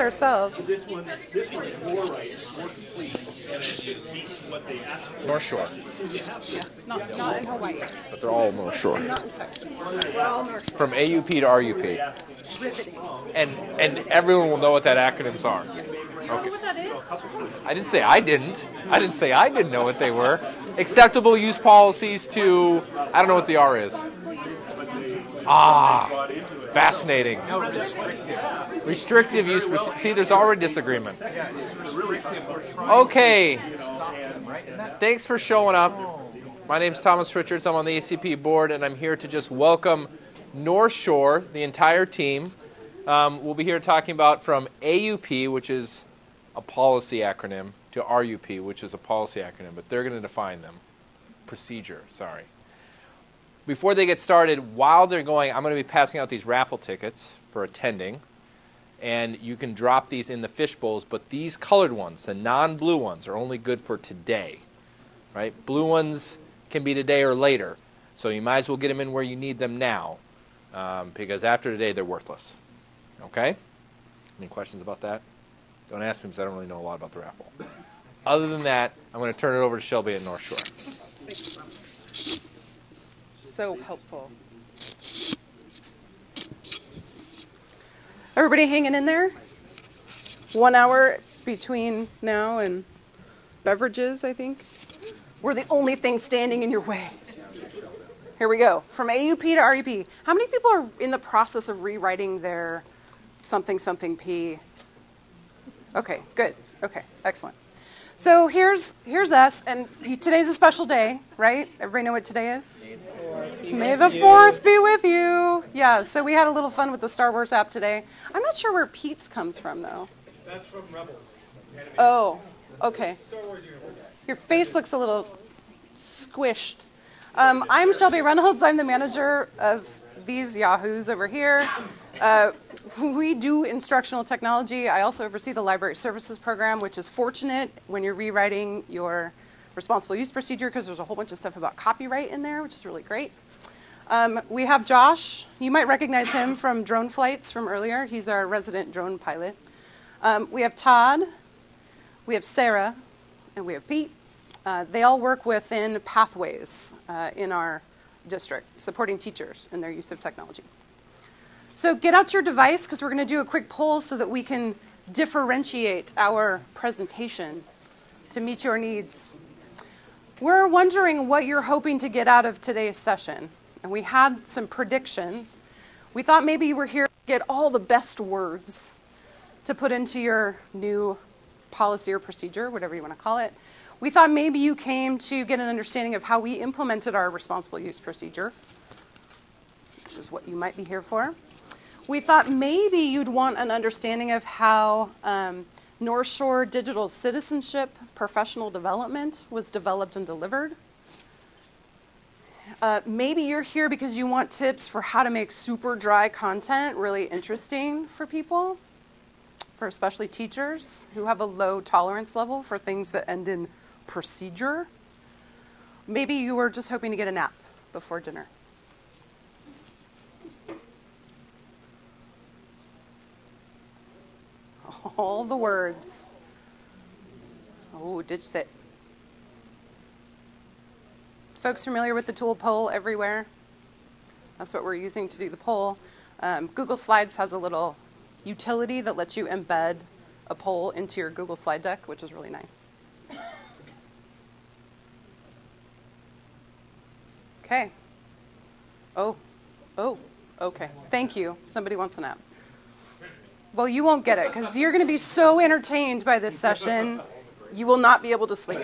ourselves. This one is more right, more complete, and it meets what they asked for. Northshore. Yeah, not in Hawaii. But they're all Northshore. Not in Texas. We're all North Shore. From AUP to RUP. Riveting. And everyone will know what that acronyms are. You know what that is? I didn't say I didn't. I didn't say I didn't know what they were. Acceptable use policies to, I don't know what the R is. Ah, fascinating. No, restrictive. Restrictive use, see, there's already disagreement. Okay, thanks for showing up. My name's Thomas Richards, I'm on the ACP board, and I'm here to just welcome Northshore, the entire team. We'll be here talking about from AUP, which is a policy acronym, to RUP, which is a policy acronym, but they're going to define them. Procedure, sorry. Before they get started, while they're going, I'm going to be passing out these raffle tickets for attending, and you can drop these in the fish bowls, but these colored ones, the non-blue ones, are only good for today, right? Blue ones can be today or later, so you might as well get them in where you need them now, because after today, they're worthless. Okay? Any questions about that? Don't ask me because I don't really know a lot about the raffle. Other than that, I'm going to turn it over to Shelby at Northshore. So helpful. Everybody hanging in there? 1 hour between now and beverages, I think. We're the only thing standing in your way. Here we go. From AUP to RUP. How many people are in the process of rewriting their something something P? Okay, good. Okay, excellent. So here's us, and today's a special day, right? Everybody know what today is? May the 4th be with you. Yeah, so we had a little fun with the Star Wars app today. I'm not sure where Pete's comes from, though. That's from Rebels. Oh, okay. Star Wars universe. Your face looks a little squished. I'm Shelby Reynolds. I'm the manager of these yahoos over here. We do instructional technology. I also oversee the library services program, which is fortunate when you're rewriting your responsible use procedure because there's a whole bunch of stuff about copyright in there, which is really great. We have Josh. You might recognize him from drone flights from earlier. He's our resident drone pilot. We have Todd. We have Sarah. And we have Pete. They all work within pathways in our district, supporting teachers in their use of technology. So get out your device because we're going to do a quick poll so that we can differentiate our presentation to meet your needs. We're wondering what you're hoping to get out of today's session. And we had some predictions. We thought maybe you were here to get all the best words to put into your new policy or procedure, whatever you want to call it. We thought maybe you came to get an understanding of how we implemented our responsible use procedure, which is what you might be here for. We thought maybe you'd want an understanding of how Northshore digital citizenship professional development was developed and delivered. Maybe you're here because you want tips for how to make super dry content really interesting for people, for especially teachers who have a low tolerance level for things that end in procedure. Maybe you were just hoping to get a nap before dinner. All the words. Oh, ditch sit. Folks familiar with the tool poll everywhere? That's what we're using to do the poll. Google Slides has a little utility that lets you embed a poll into your Google slide deck, which is really nice. Okay. Oh, okay. Thank you. Somebody wants an app. Well, you won't get it because you're going to be so entertained by this session, you will not be able to sleep.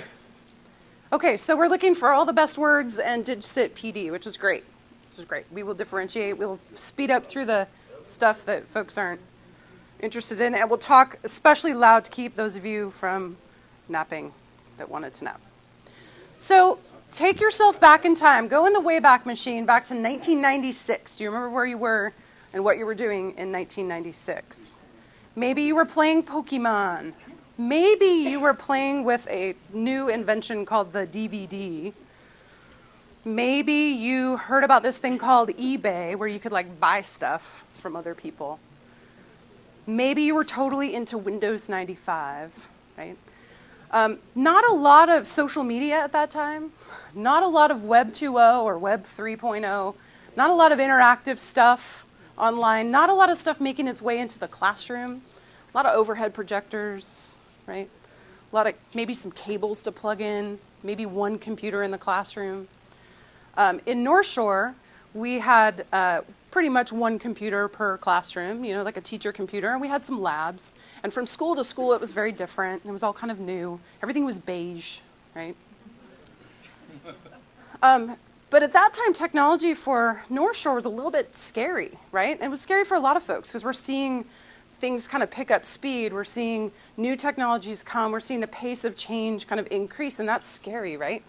Okay, so we're looking for all the best words and DigSit PD, which is great. Which is great. We will differentiate. We'll speed up through the stuff that folks aren't interested in, and we'll talk especially loud to keep those of you from napping that wanted to nap. So take yourself back in time. Go in the Wayback Machine back to 1996. Do you remember where you were and what you were doing in 1996? Maybe you were playing Pokemon. Maybe you were playing with a new invention called the DVD. Maybe you heard about this thing called eBay where you could like buy stuff from other people. Maybe you were totally into Windows 95, right? Not a lot of social media at that time, not a lot of Web 2.0 or Web 3.0, not a lot of interactive stuff online, not a lot of stuff making its way into the classroom, a lot of overhead projectors, right? A lot of, maybe some cables to plug in, maybe one computer in the classroom. In Northshore, we had pretty much one computer per classroom, you know, like a teacher computer, and we had some labs. And from school to school, it was very different. It was all kind of new. Everything was beige, right? But at that time, technology for Northshore was a little bit scary, right? And it was scary for a lot of folks because we're seeing things kind of pick up speed. We're seeing new technologies come. We're seeing the pace of change kind of increase, and that's scary, right?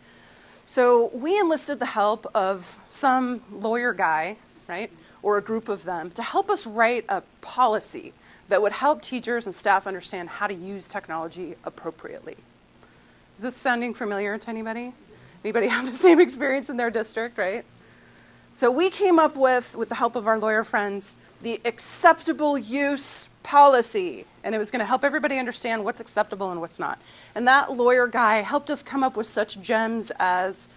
So we enlisted the help of some lawyer guy, right, or a group of them to help us write a policy that would help teachers and staff understand how to use technology appropriately. Is this sounding familiar to anybody? Anybody have the same experience in their district, right? So we came up with the help of our lawyer friends, the acceptable use policy, and it was going to help everybody understand what's acceptable and what's not. And that lawyer guy helped us come up with such gems as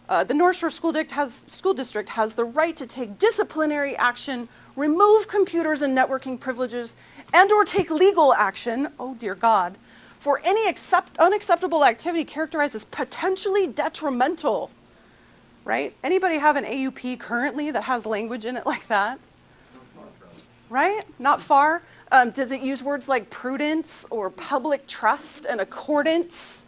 the Northshore School District has the right to take disciplinary action, remove computers and networking privileges, and or take legal action, oh dear God, for any unacceptable activity characterized as potentially detrimental, right? Anybody have an AUP currently that has language in it like that? Right? Not far. Does it use words like prudence or public trust and accordance?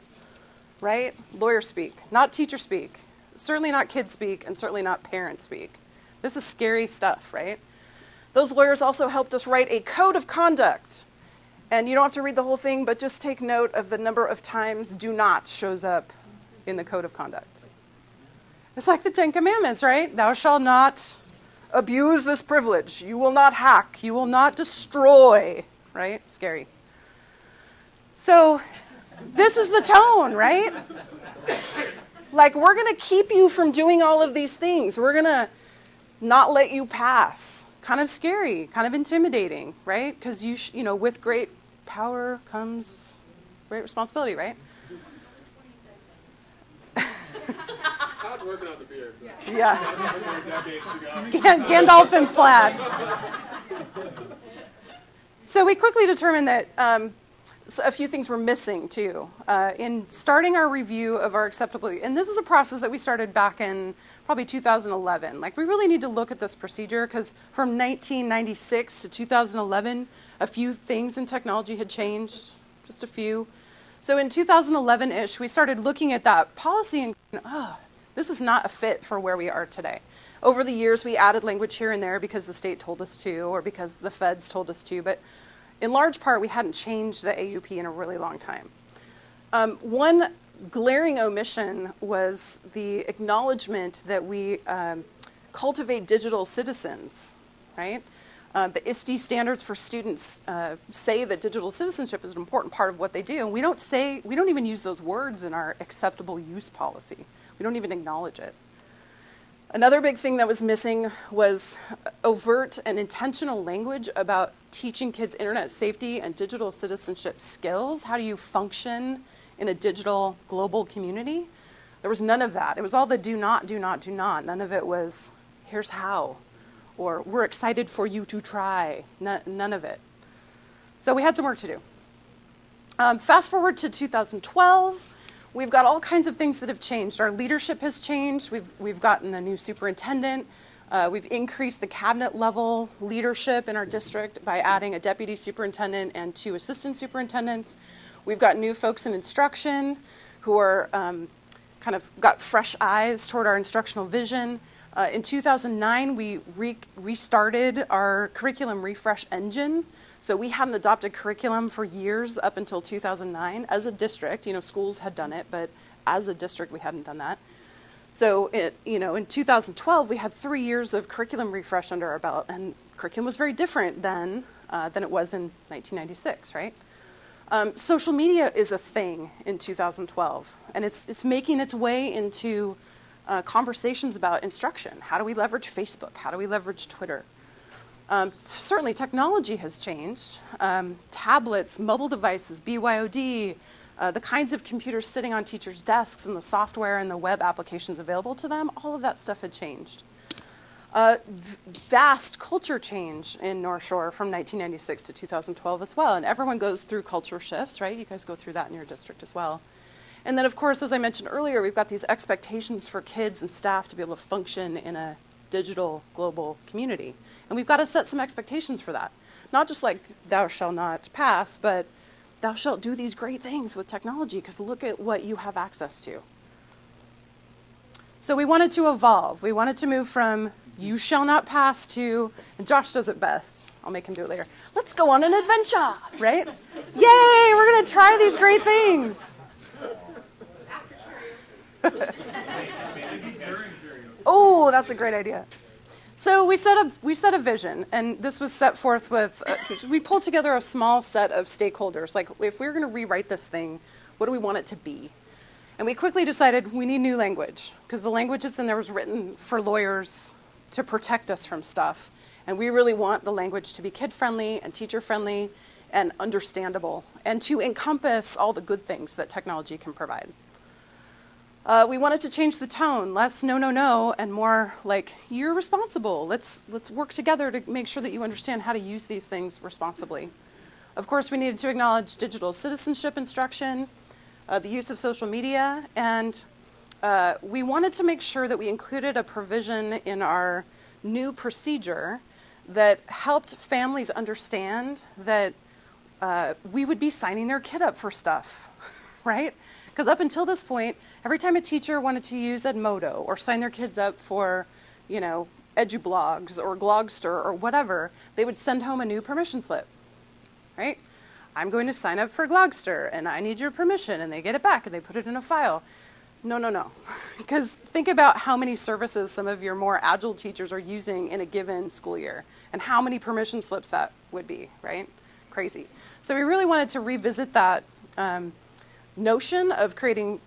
Right? Lawyer speak, not teacher speak. Certainly not kid speak, and certainly not parent speak. This is scary stuff, right? Those lawyers also helped us write a code of conduct. And you don't have to read the whole thing, but just take note of the number of times do not shows up in the code of conduct. It's like the Ten Commandments, right? Thou shalt not abuse this privilege. You will not hack. You will not destroy, right? Scary. So this is the tone, right? Like, we're going to keep you from doing all of these things. We're going to not let you pass. Kind of scary, kind of intimidating, right? Because you know, with great power comes great responsibility, right? Todd's working on the beard. Yeah. Decades ago. Gandalf and plaid. So we quickly determined that a few things were missing too in starting our review of our acceptability. And this is a process that we started back in probably 2011. Like, we really need to look at this procedure because from 1996 to 2011, a few things in technology had changed, just a few. So in 2011-ish, we started looking at that policy and, this is not a fit for where we are today. Over the years, we added language here and there because the state told us to or because the feds told us to, but in large part, we hadn't changed the AUP in a really long time. One glaring omission was the acknowledgement that we cultivate digital citizens, right? The ISTE standards for students say that digital citizenship is an important part of what they do. And we don't even use those words in our acceptable use policy. We don't even acknowledge it. Another big thing that was missing was overt and intentional language about teaching kids internet safety and digital citizenship skills. How do you function in a digital global community? There was none of that. It was all the do not, do not, do not. None of it was, here's how, or we're excited for you to try. None of it. So we had some work to do. Fast forward to 2012. We've got all kinds of things that have changed. Our leadership has changed. We've gotten a new superintendent. We've increased the cabinet level leadership in our district by adding a deputy superintendent and 2 assistant superintendents. We've got new folks in instruction who are kind of got fresh eyes toward our instructional vision. In 2009, we restarted our curriculum refresh engine. So we hadn't adopted curriculum for years up until 2009 as a district. You know, schools had done it, but as a district, we hadn't done that. So, in 2012, we had 3 years of curriculum refresh under our belt, and curriculum was very different then than it was in 1996, right? Social media is a thing in 2012, and it's making its way into conversations about instruction. How do we leverage Facebook? How do we leverage Twitter? Certainly technology has changed. Tablets, mobile devices, BYOD, the kinds of computers sitting on teachers' desks and the software and the web applications available to them, all of that stuff had changed. Vast culture change in Northshore from 1996 to 2012 as well. And everyone goes through culture shifts, right? You guys go through that in your district as well. And then, of course, as I mentioned earlier, we've got these expectations for kids and staff to be able to function in a digital global community. And we've got to set some expectations for that. Not just like thou shalt not pass, but thou shalt do these great things with technology because look at what you have access to. So we wanted to evolve. We wanted to move from you shall not pass to, and Josh does it best. I'll make him do it later. Let's go on an adventure, right? Yay, we're going to try these great things. Oh, that's a great idea. So we set a vision, and this was set forth with, we pulled together a small set of stakeholders. Like, if we were going to rewrite this thing, what do we want it to be? And we quickly decided we need new language, because the language that's in there was written for lawyers to protect us from stuff. And we really want the language to be kid-friendly and teacher-friendly and understandable, and to encompass all the good things that technology can provide. We wanted to change the tone, less no, no, no, and more like, you're responsible. Let's work together to make sure that you understand how to use these things responsibly. Of course, we needed to acknowledge digital citizenship instruction, the use of social media, and we wanted to make sure that we included a provision in our new procedure that helped families understand that we would be signing their kid up for stuff, right? Because up until this point, every time a teacher wanted to use Edmodo or sign their kids up for, you know, EduBlogs or Glogster or whatever, they would send home a new permission slip, right? I'm going to sign up for Glogster and I need your permission, and they get it back and they put it in a file. No, no, no. Because think about how many services some of your more agile teachers are using in a given school year and how many permission slips that would be, right? Crazy. So we really wanted to revisit that notion of creating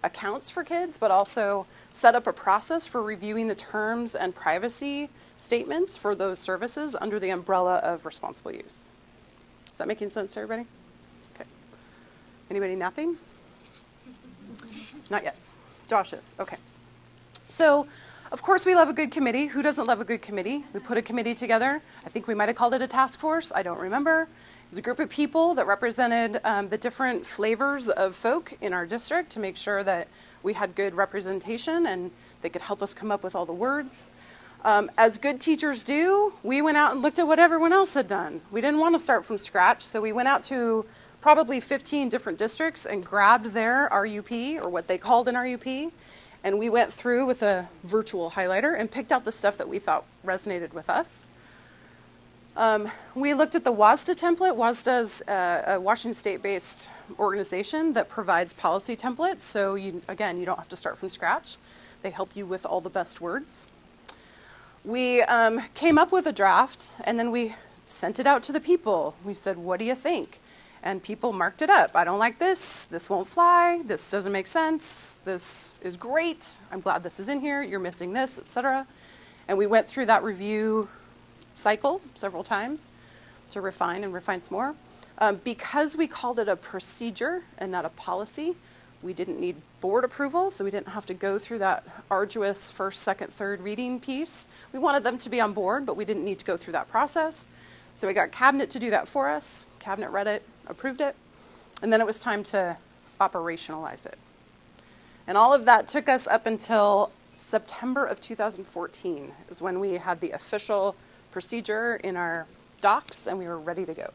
accounts for kids, but also set up a process for reviewing the terms and privacy statements for those services under the umbrella of responsible use. Is that making sense to everybody? Okay. Anybody napping? Not yet. Josh is. Okay. So, of course, we love a good committee. Who doesn't love a good committee? We put a committee together. I think we might have called it a task force. I don't remember. It was a group of people that represented the different flavors of folk in our district to make sure that we had good representation and they could help us come up with all the words. As good teachers do, we went out and looked at what everyone else had done. We didn't want to start from scratch, so we went out to probably 15 different districts and grabbed their RUP, or what they called an RUP, and we went through with a virtual highlighter and picked out the stuff that we thought resonated with us. We looked at the WASDA template. WASDA is a Washington State-based organization that provides policy templates, so again, you don't have to start from scratch. They help you with all the best words. We came up with a draft, and then we sent it out to the people. We said, what do you think? And people marked it up. I don't like this. This won't fly. This doesn't make sense. This is great. I'm glad this is in here. You're missing this, etc. And we went through that review cycle several times to refine some more. Because we called it a procedure and not a policy, we didn't need board approval, so we didn't have to go through that arduous first, second, third reading piece. We wanted them to be on board, but we didn't need to go through that process. So we got Cabinet to do that for us. Cabinet read it, approved it, and then it was time to operationalize it. And all of that took us up until September of 2014 is when we had the official procedure in our docs and we were ready to go.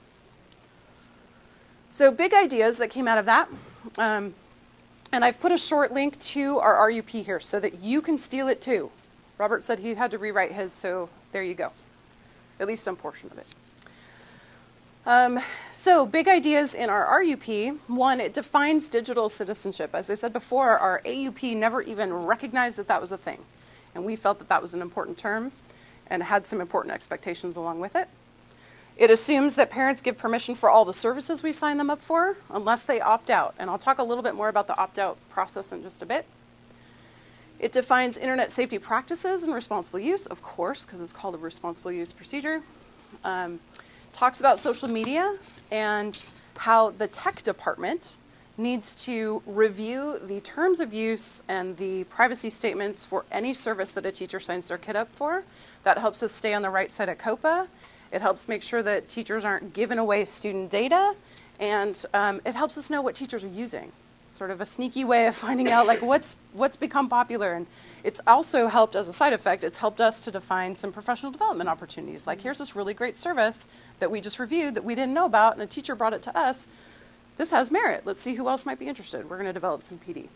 So big ideas that came out of that. And I've put a short link to our RUP here so that you can steal it too. Robert said he had to rewrite his, so there you go. At least some portion of it. So big ideas in our RUP. One, it defines digital citizenship. As I said before, our AUP never even recognized that that was a thing. And we felt that that was an important term and had some important expectations along with it. It assumes that parents give permission for all the services we sign them up for, unless they opt out. And I'll talk a little bit more about the opt-out process in just a bit. It defines internet safety practices and responsible use, of course, because it's called a responsible use procedure. talks about social media and how the tech department needs to review the terms of use and the privacy statements for any service that a teacher signs their kid up for. That helps us stay on the right side of COPA. It helps make sure that teachers aren't giving away student data, and it helps us know what teachers are using. Sort of a sneaky way of finding out like what's become popular. And it's also helped, as a side effect, it's helped us to define some professional development opportunities. Like, here's this really great service that we just reviewed that we didn't know about, and a teacher brought it to us. This has merit. Let's see who else might be interested. We're going to develop some PD.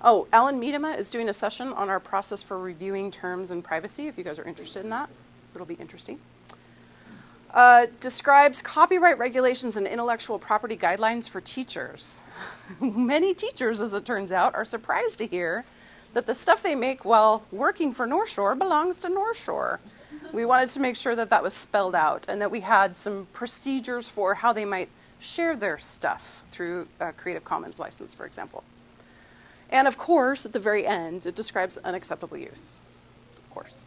Oh, Alan Miedema is doing a session on our process for reviewing terms and privacy. If you guys are interested in that, it'll be interesting. Describes copyright regulations and intellectual property guidelines for teachers. Many teachers, as it turns out, are surprised to hear that the stuff they make while working for Northshore belongs to Northshore. We wanted to make sure that that was spelled out and that we had some procedures for how they might share their stuff through a Creative Commons license, for example. And of course, at the very end, it describes unacceptable use, of course.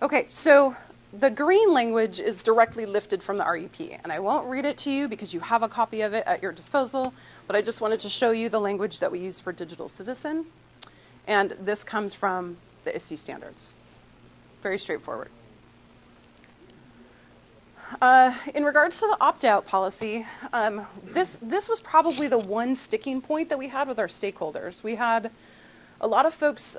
Okay, so the green language is directly lifted from the RUP, and I won't read it to you because you have a copy of it at your disposal, but I just wanted to show you the language that we use for Digital Citizen, and this comes from the ISTE standards. Very straightforward. In regards to the opt-out policy, this was probably the one sticking point that we had with our stakeholders. We had a lot of folks,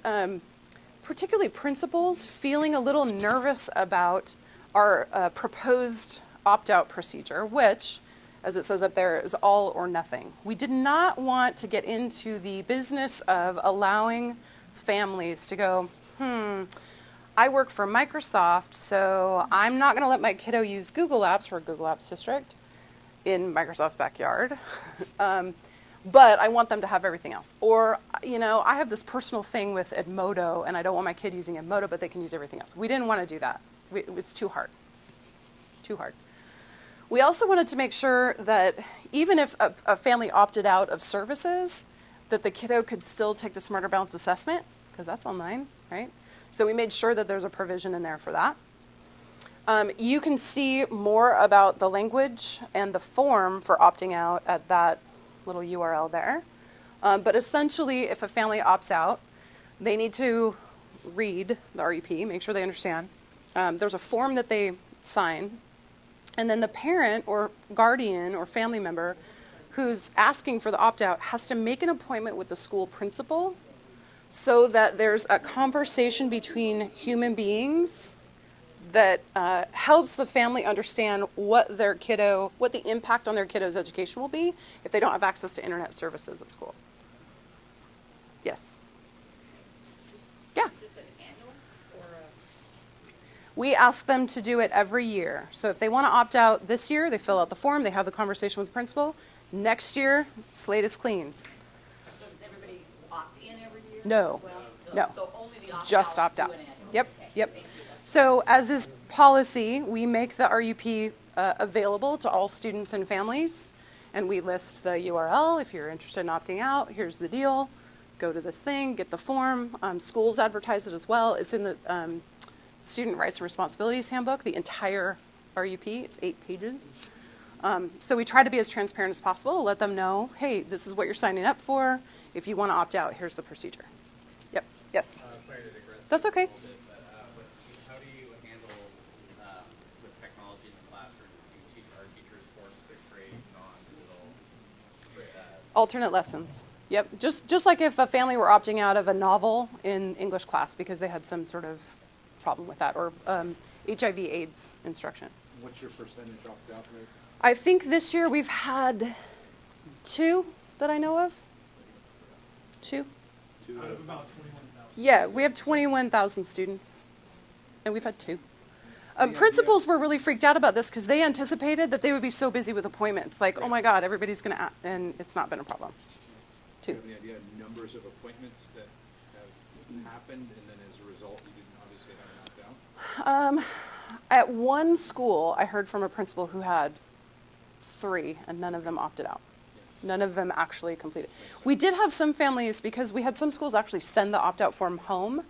particularly principals, feeling a little nervous about our proposed opt-out procedure, which, as it says up there, is all or nothing. We did not want to get into the business of allowing families to go, I work for Microsoft, so I'm not going to let my kiddo use Google Apps for a Google Apps district in Microsoft's backyard. But I want them to have everything else. Or, you know, I have this personal thing with Edmodo, and I don't want my kid using Edmodo, but they can use everything else. We didn't want to do that. It's too hard. Too hard. We also wanted to make sure that even if a family opted out of services, that the kiddo could still take the Smarter Balance assessment, because that's online, right? So we made sure that there's a provision in there for that. You can see more about the language and the form for opting out at that little URL there. But essentially, if a family opts out, they need to read the RUP, make sure they understand. There's a form that they sign, and then the parent or guardian or family member who's asking for the opt-out has to make an appointment with the school principal so that there's a conversation between human beings that helps the family understand what the impact on their kiddo's education will be if they don't have access to internet services at school. Yes? Yeah. Is this an annual or We ask them to do it every year. So if they want to opt out this year, they fill out the form, they have the conversation with the principal. Next year, slate is clean. so does everybody opt in every year? No. as well? No. So only It's the opt-outs just do opt out. an annual? Yep, Okay, yep. thank you. So as is policy, we make the RUP available to all students and families, and we list the URL. If you're interested in opting out, here's the deal. Go to this thing, get the form. Schools advertise it as well. It's in the Student Rights and Responsibilities Handbook, the entire RUP. It's 8 pages. So we try to be as transparent as possible to let them know, hey, this is what you're signing up for. If you want to opt out, here's the procedure. Yep, yes. Sorry to digress. That's okay. A little bit, but how do you handle with technology in the classroom? Are teachers forced to create non-digital? Alternate lessons. Yep, just like if a family were opting out of a novel in English class because they had some sort of problem with that, or HIV/AIDS instruction. What's your percentage opt-out rate? I think this year we've had 2 that I know of. 2? Out of about 21,000. Yeah, we have 21,000 students, and we've had 2. Principals were really freaked out about this because they anticipated that they would be so busy with appointments. Like, oh my God, everybody's going to, and it's not been a problem. 2. Do you have any idea of numbers of appointments that have happened, and then as a result, you didn't obviously have an opt-out? At one school, I heard from a principal who had 3, and none of them opted out. None of them actually completed. We did have some families, because we had some schools actually send the opt-out form home.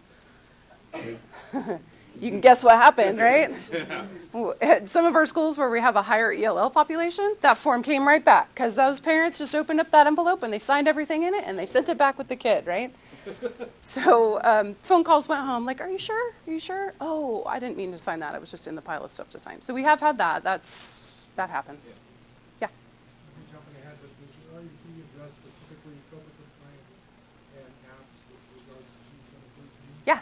You can guess what happened, right? At some of our schools where we have a higher ELL population, that form came right back because those parents just opened up that envelope and they signed everything in it and they sent it back with the kid, right? So phone calls went home like, are you sure? Are you sure? Oh, I didn't mean to sign that. It was just in the pile of stuff to sign. So we have had that. That happens. Yeah. Jumping ahead, but did your RUP address specifically COPA compliance and apps with regards to 713? Yeah.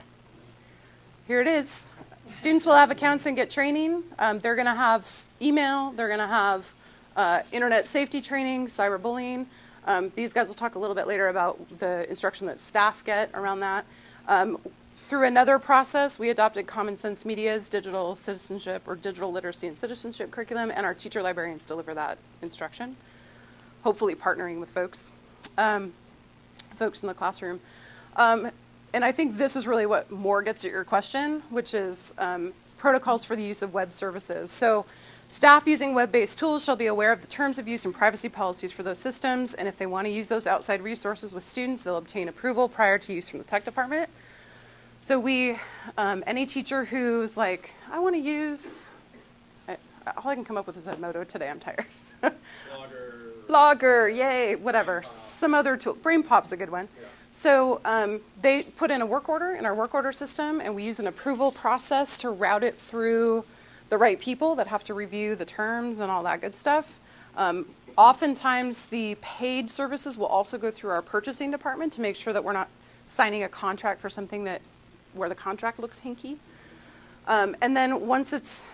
Here it is. Students will have accounts and get training. They're going to have email. They're going to have internet safety training, cyberbullying. These guys will talk a little bit later about the instruction that staff get around that. Through another process, we adopted Common Sense Media's digital citizenship or digital literacy and citizenship curriculum, and our teacher librarians deliver that instruction, hopefully partnering with folks in the classroom. And I think this is really what more gets at your question, which is protocols for the use of web services. So staff using web-based tools shall be aware of the terms of use and privacy policies for those systems, and if they want to use those outside resources with students, they'll obtain approval prior to use from the tech department. So any teacher who's like, I want to use, all I can come up with is Edmodo today, I'm tired. Blogger, yay, whatever, some other tool. BrainPop's a good one. Yeah. So they put in a work order in our work order system, and we use an approval process to route it through the right people that have to review the terms and all that good stuff. Oftentimes, the paid services will also go through our purchasing department to make sure that we're not signing a contract for something where the contract looks hinky. And then once it's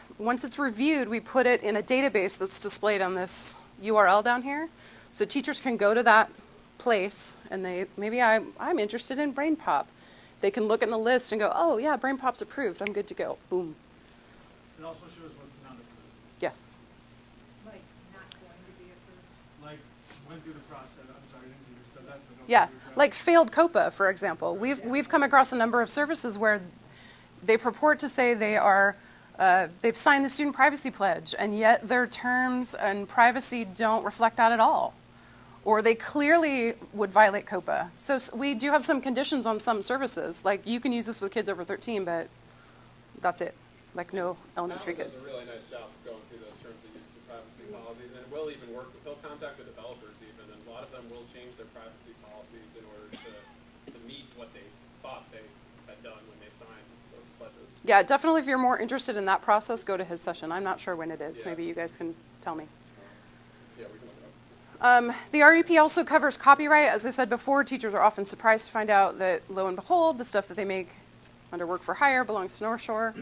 reviewed, we put it in a database that's displayed on this URL down here. So teachers can go to that place and maybe I'm interested in BrainPop. They can look in the list and go, oh yeah, BrainPop's approved. I'm good to go. Boom. It also shows what's not approved. Yes. Like not going to be approved? Like went through the process. I'm sorry, I didn't see you said that. So don't Yeah, go through the like failed COPA, for example. We've come across a number of services where they purport to say they've signed the student privacy pledge, and yet their terms and privacy don't reflect that at all. Or they clearly would violate COPA. So we do have some conditions on some services, like you can use this with kids over 13, but that's it. Like no elementary Alan kids. does a really nice job of going through those terms of use and privacy policies, and will even work with, he'll contact the developers even, and a lot of them will change their privacy policies in order to meet what they thought they had done when they signed those pledges. Yeah, definitely if you're more interested in that process, go to his session. I'm not sure when it is. Yeah. Maybe you guys can tell me. Yeah, we can look it up. The RUP also covers copyright. As I said before, teachers are often surprised to find out that, lo and behold, the stuff that they make under work for hire belongs to Northshore.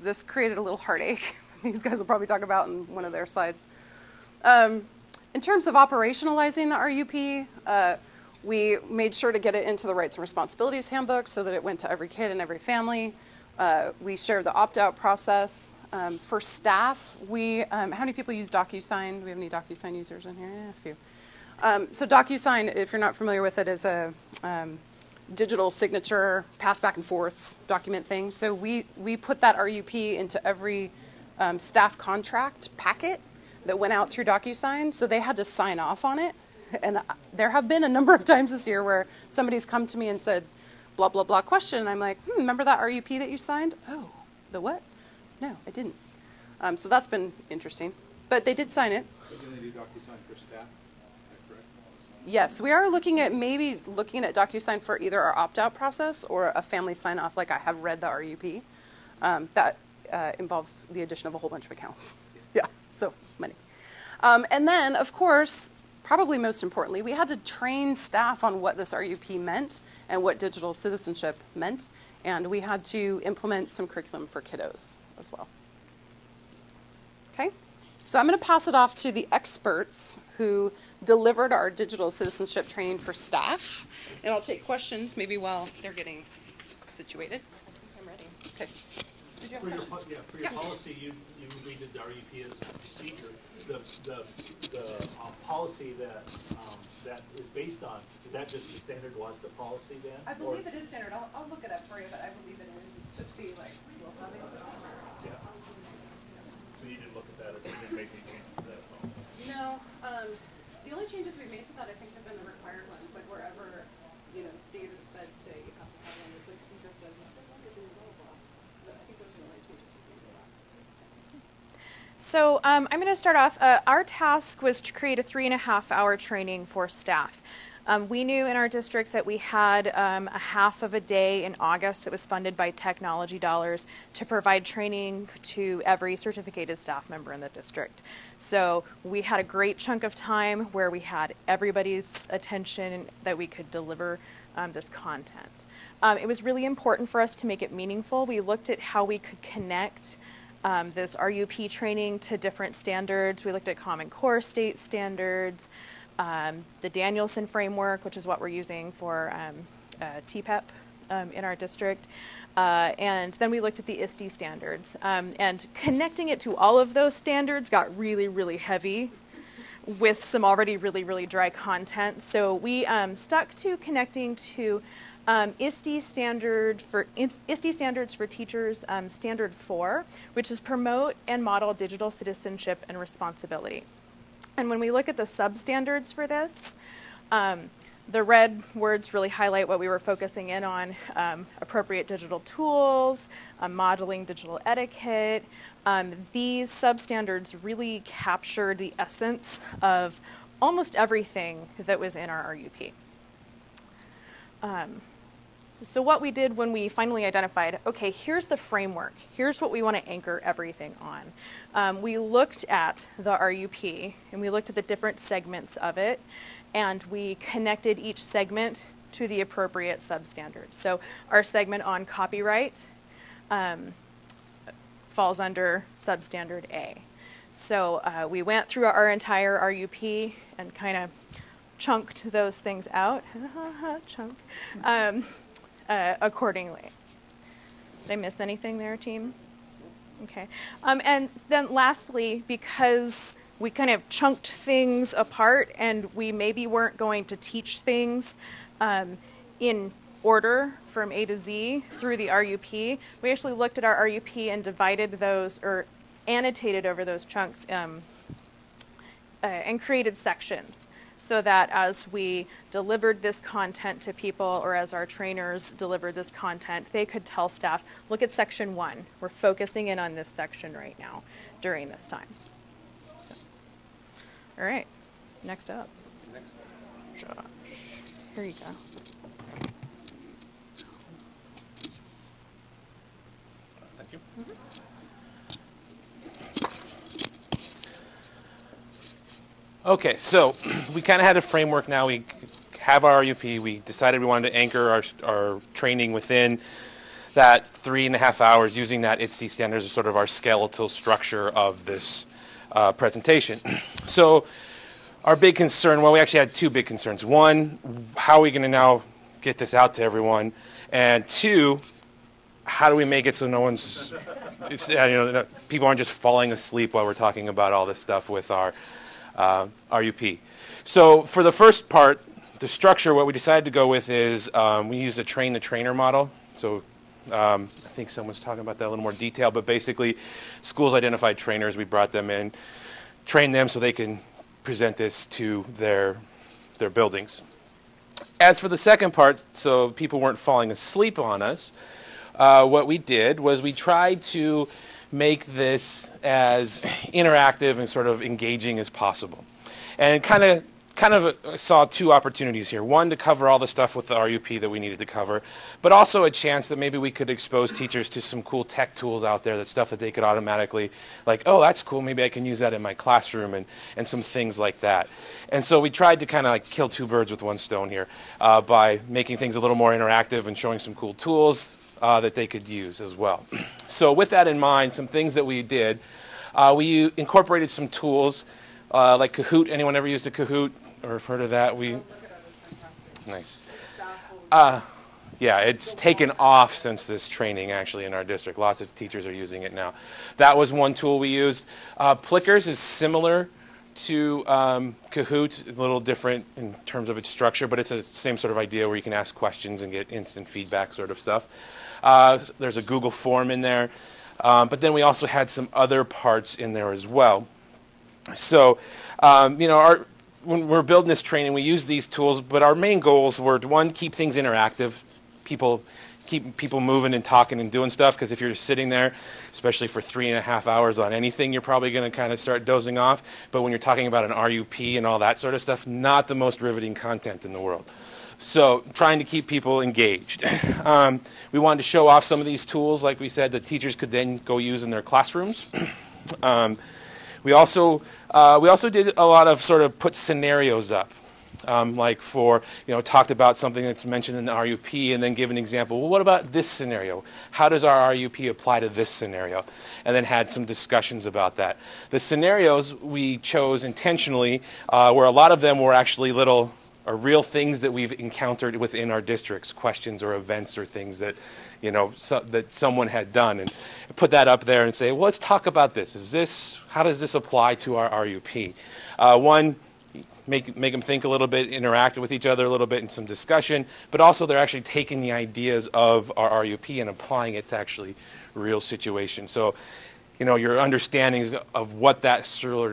This created a little heartache. These guys will probably talk about in one of their slides. In terms of operationalizing the RUP, we made sure to get it into the Rights and Responsibilities Handbook so that it went to every kid and every family. We shared the opt-out process. For staff, how many people use DocuSign? Do we have any DocuSign users in here? Yeah, a few. So DocuSign, if you're not familiar with it, is a digital signature, pass back and forth document thing. So we put that RUP into every staff contract packet that went out through DocuSign, so they had to sign off on it. And there have been a number of times this year where somebody's come to me and said, blah, blah, blah question. And I'm like, remember that RUP that you signed? Oh, the what? No, I didn't. So that's been interesting. But they did sign it. So you only do DocuSign for staff, is that correct? Yes, we are looking at DocuSign for either our opt-out process or a family sign-off, like I have read the RUP. That involves the addition of a whole bunch of accounts. Yeah, so many. And then, of course, probably most importantly, we had to train staff on what this RUP meant and what digital citizenship meant, and we had to implement some curriculum for kiddos as well. Okay, so I'm going to pass it off to the experts who delivered our digital citizenship training for staff, and I'll take questions maybe while they're getting situated. I'm ready. Okay. Did you have questions? For your policy, you read the RUP as a procedure. The policy that is based on, is that just the standard WASDA policy then? I believe it is standard. I'll look it up for you, but I believe it is. It's just the we'll have a procedure. Yeah. So you didn't look at that, or you didn't make any changes to that? No. The only changes we've made to that, I think, have been the required ones, like wherever, the state or the feds say you have to have one, which like CETA says you have to blah, blah, blah. So I'm going to start off. Our task was to create a 3.5-hour training for staff. We knew in our district that we had a half of a day in August that was funded by technology dollars to provide training to every certificated staff member in the district. So we had a great chunk of time where we had everybody's attention that we could deliver this content. It was really important for us to make it meaningful. We looked at how we could connect this RUP training to different standards. We looked at Common Core state standards, the Danielson framework, which is what we're using for TPEP in our district, and then we looked at the ISTE standards. And connecting it to all of those standards got really, really heavy with some already really, really dry content. So we stuck to connecting to ISTE standards for teachers, standard 4, which is promote and model digital citizenship and responsibility. And when we look at the substandards for this, the red words really highlight what we were focusing in on: appropriate digital tools, modeling digital etiquette. These substandards really captured the essence of almost everything that was in our RUP. So what we did when we finally identified, okay, here's the framework, here's what we want to anchor everything on. We looked at the RUP and we looked at the different segments of it, and we connected each segment to the appropriate substandards. So our segment on copyright falls under substandard A. So we went through our entire RUP and kind of chunked those things out. Chunk. Accordingly. Did I miss anything there, team? Okay. And then lastly, because we kind of chunked things apart and we maybe weren't going to teach things in order from A to Z through the RUP, we actually looked at our RUP and divided those, or annotated over those chunks and created sections, so that as we delivered this content to people, or as our trainers delivered this content, they could tell staff, look at section 1. We're focusing in on this section right now during this time. So, all right, next up. Josh, here you go. Thank you. Mm-hmm. Okay, so we kind of had a framework now. We have our RUP. We decided we wanted to anchor our training within that 3.5 hours, using that ITSE standards as sort of our skeletal structure of this presentation. So our big concern, well, we actually had two big concerns. One, how are we going to now get this out to everyone? And two, how do we make it so no one's, people aren't just falling asleep while we're talking about all this stuff with our RUP. So for the first part, the structure, what we decided to go with is we use a train the trainer model. So I think someone's talking about that in a little more detail, but basically schools identified trainers, we brought them in, trained them so they can present this to their buildings. As for the second part, so people weren't falling asleep on us, what we did was we tried to make this as interactive and sort of engaging as possible. And kind of saw two opportunities here. One, to cover all the stuff with the RUP that we needed to cover, but also a chance that maybe we could expose teachers to some cool tech tools out there, that stuff that they could automatically, like, oh, that's cool, maybe I can use that in my classroom, and some things like that. And so we tried to kind of like kill two birds with one stone here by making things a little more interactive and showing some cool tools that they could use as well. So with that in mind, some things that we did, we incorporated some tools like Kahoot. Anyone ever used a Kahoot or have heard of that? Nice. Yeah, it's taken off since this training actually in our district. Lots of teachers are using it now. That was one tool we used. Plickers is similar to Kahoot, a little different in terms of its structure, but it's the same sort of idea where you can ask questions and get instant feedback sort of stuff. There's a Google form in there, but then we also had some other parts in there as well. So, when we're building this training, we use these tools, but our main goals were to, one, keep things interactive. People keep people moving and talking and doing stuff, because if you're just sitting there, especially for 3.5 hours on anything, you're probably going to kind of start dozing off. But when you're talking about an RUP and all that sort of stuff, not the most riveting content in the world. So trying to keep people engaged. We wanted to show off some of these tools, like we said, that teachers could then go use in their classrooms. We also did a lot of sort of put scenarios up. Like for, talked about something that's mentioned in the RUP and then give an example. Well, what about this scenario? How does our RUP apply to this scenario? And then had some discussions about that. The scenarios we chose intentionally, where a lot of them were actually real things that we've encountered within our districts, questions or events or things that, that someone had done, and put that up there and say, well, let's talk about this. How does this apply to our RUP? One, make them think a little bit, interact with each other a little bit in some discussion, but also they're actually taking the ideas of our RUP and applying it to actually real situations. So, your understanding of what that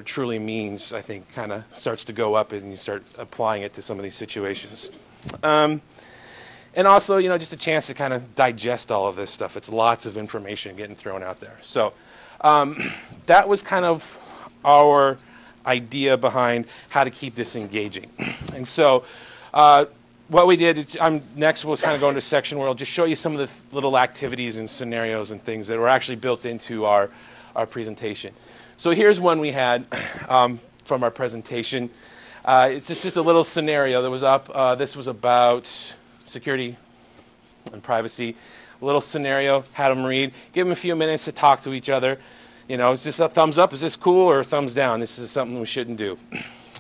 truly means, I think, kind of starts to go up and you start applying it to some of these situations. And also, just a chance to kind of digest all of this stuff. It's lots of information getting thrown out there. So that was kind of our idea behind how to keep this engaging. And so what we did is, next we'll kind of go into a section where I'll just show you some of the little activities and scenarios and things that were actually built into our presentation. So here's one we had from our presentation. It's just a little scenario that was up. This was about security and privacy. A little scenario, had them read, give them a few minutes to talk to each other. Is this a thumbs up? Is this cool? Or a thumbs down? This is something we shouldn't do,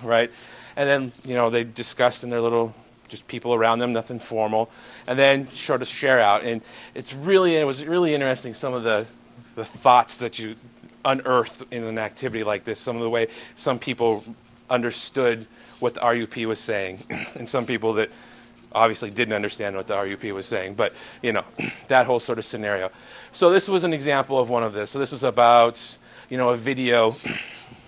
right? And then, they discussed in their little, just people around them, nothing formal, and then sort of share out. And it was really interesting, some of the thoughts that you unearthed in an activity like this, some of the way some people understood what the RUP was saying, and some people that obviously didn't understand what the RUP was saying, but that whole sort of scenario. So this was an example of one of this. So this was about, a video.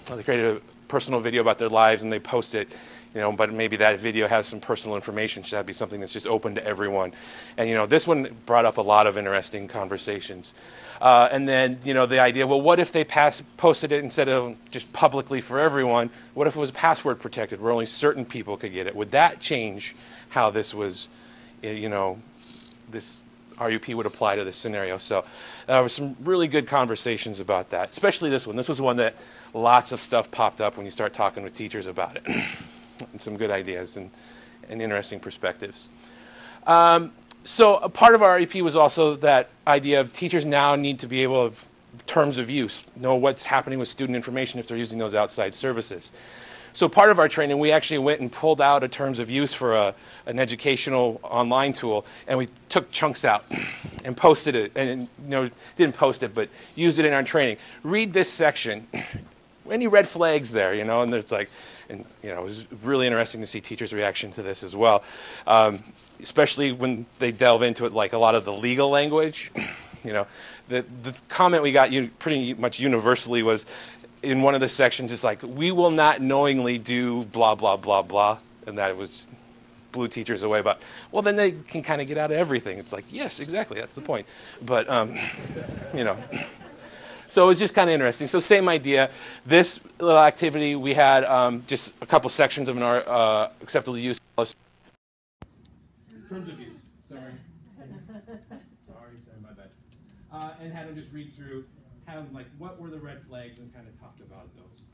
They created a personal video about their lives and they post it, but maybe that video has some personal information. Should that be something that's just open to everyone? And this one brought up a lot of interesting conversations. And then, the idea, well, what if they posted it instead of just publicly for everyone? What if it was password protected where only certain people could get it? Would that change how this was, this RUP would apply to this scenario? So there was some really good conversations about that, especially this one. This was one that lots of stuff popped up when you start talking with teachers about it. And some good ideas and interesting perspectives. So a part of our RUP was also that idea of teachers now need to be able to, terms of use, know what's happening with student information if they're using those outside services. So part of our training, we actually went and pulled out a terms of use for an educational online tool, and we took chunks out and posted it, and didn't post it, but used it in our training. Read this section. Any red flags there, and it's like, and it was really interesting to see teachers' reaction to this as well. Especially when they delve into it, like a lot of the legal language. The comment we got pretty much universally was, in one of the sections, it's like, we will not knowingly do blah, blah, blah, blah. And that blew teachers away. But, well, then they can kind of get out of everything. It's like, yes, exactly, that's the point. But, so it was just kind of interesting. So same idea. This little activity, we had just a couple sections of an acceptable use policy. Terms of use, sorry, my bad. And had them just read through, what were the red flags, and kind of talked about those.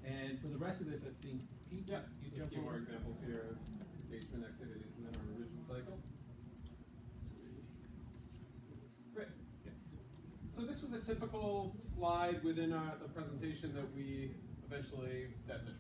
And for the rest of this, I think, Pete, yeah, you have a few more examples here of engagement activities and then our revision cycle. Great. Yeah. So this was a typical slide within the presentation that we that the